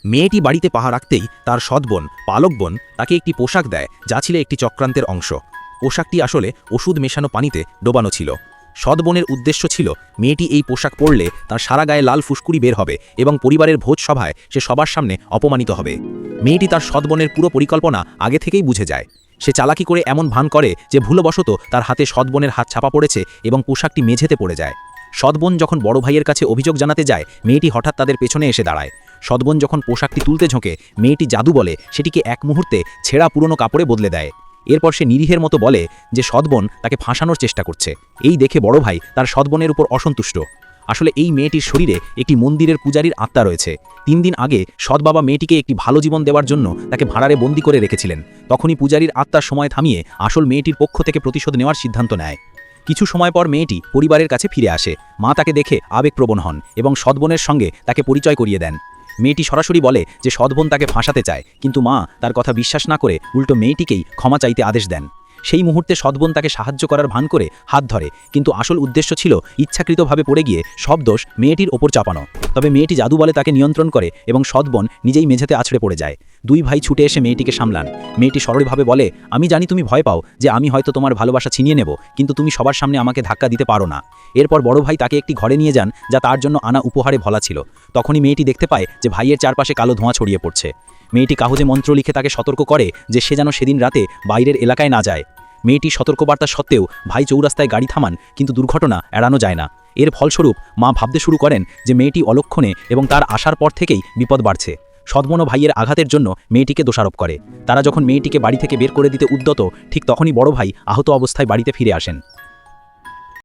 মেয়েটি বাড়িতে পাহা রাখতেই তার সৎবোন পালক বোন তাকে একটি পোশাক দেয়, যা ছিল একটি চক্রান্তের অংশ। পোশাকটি আসলে ওষুধ মেশানো পানিতে ডোবানো ছিল। সৎবোনের উদ্দেশ্য ছিল মেয়েটি এই পোশাক পরলে তার সারা গায়ে লাল ফুসকুড়ি বের হবে এবং পরিবারের ভোজ সভায় সে সবার সামনে অপমানিত হবে। মেয়েটি তার সৎবোনের পুরো পরিকল্পনা আগে থেকেই বুঝে যায়। সে চালাকি করে এমন ভান করে যে ভুলবশত তার হাতে সৎবোনের হাত ছাপা পড়েছে এবং পোশাকটি মেঝেতে পড়ে যায়। সৎবোন যখন বড় ভাইয়ের কাছে অভিযোগ জানাতে যায়, মেয়েটি হঠাৎ তাদের পেছনে এসে দাঁড়ায়। সৎবোন যখন পোশাকটি তুলতে ঝোঁকে, মেয়েটি জাদু বলে সেটিকে এক মুহূর্তে ছেঁড়া পুরনো কাপড়ে বদলে দেয়। এরপর সে নিরীহের মতো বলে যে সৎবোন তাকে ফাঁসানোর চেষ্টা করছে। এই দেখে বড় ভাই তার সৎবোনের উপর অসন্তুষ্ট। আসলে এই মেয়েটির শরীরে একটি মন্দিরের পূজারীর আত্মা রয়েছে। 3 দিন আগে সৎ বাবা মেয়েটিকে একটি ভালো জীবন দেওয়ার জন্য তাকে ভাড়ারে বন্দি করে রেখেছিলেন। তখনই পূজারীর আত্মার সময় থামিয়ে আসল মেয়েটির পক্ষ থেকে প্রতিশোধ নেওয়ার সিদ্ধান্ত নেয়। কিছু সময় পর মেয়েটি পরিবারের কাছে ফিরে আসে। মা তাকে দেখে আবেগপ্রবণ হন এবং সৎবোনের সঙ্গে তাকে পরিচয় করিয়ে দেন। মেয়েটি সরাসরি বলে যে সৎবোন তাকে ফাঁসাতে চায়, কিন্তু মা তার কথা বিশ্বাস না করে উল্টো মেয়েটিকেই ক্ষমা চাইতে আদেশ দেন। সেই মুহূর্তে সৎবোন তাকে সাহায্য করার ভান করে হাত ধরে, কিন্তু আসল উদ্দেশ্য ছিল ইচ্ছাকৃতভাবে পড়ে গিয়ে সব দোষ মেয়েটির ওপর চাপানো। তবে মেয়েটি জাদু বলে তাকে নিয়ন্ত্রণ করে এবং সৎবোন নিজেই মেঝেতে আছড়ে পড়ে যায়। 2 ভাই ছুটে এসে মেয়েটিকে সামলান। মেয়েটি সরলভাবে বলে, আমি জানি তুমি ভয় পাও যে আমি হয়তো তোমার ভালোবাসা ছিনিয়ে নেব, কিন্তু তুমি সবার সামনে আমাকে ধাক্কা দিতে পারো না। এরপর বড় ভাই তাকে একটি ঘরে নিয়ে যান, যা তার জন্য আনা উপহারে ভরা ছিল। তখনই মেয়েটি দেখতে পায় যে ভাইয়ের চারপাশে কালো ধোঁয়া ছড়িয়ে পড়ছে। মেয়েটি কাগজে মন্ত্র লিখে তাকে সতর্ক করে যে সে যেন সেদিন রাতে বাইরের এলাকায় না যায়। মেয়েটির সতর্কবার্তা সত্ত্বেও ভাই চৌরাস্তায় গাড়ি থামান, কিন্তু দুর্ঘটনা এড়ানো যায় না। এর ফলস্বরূপ মা ভাবতে শুরু করেন যে মেয়েটি অলক্ষণে এবং তার আসার পর থেকেই বিপদ বাড়ছে। সৎবোন ভাইয়ের আঘাতের জন্য মেয়েটিকে দোষারোপ করে। তারা যখন মেয়েটিকে বাড়ি থেকে বের করে দিতে উদ্যত, ঠিক তখনই বড় ভাই আহত অবস্থায় বাড়িতে ফিরে আসেন।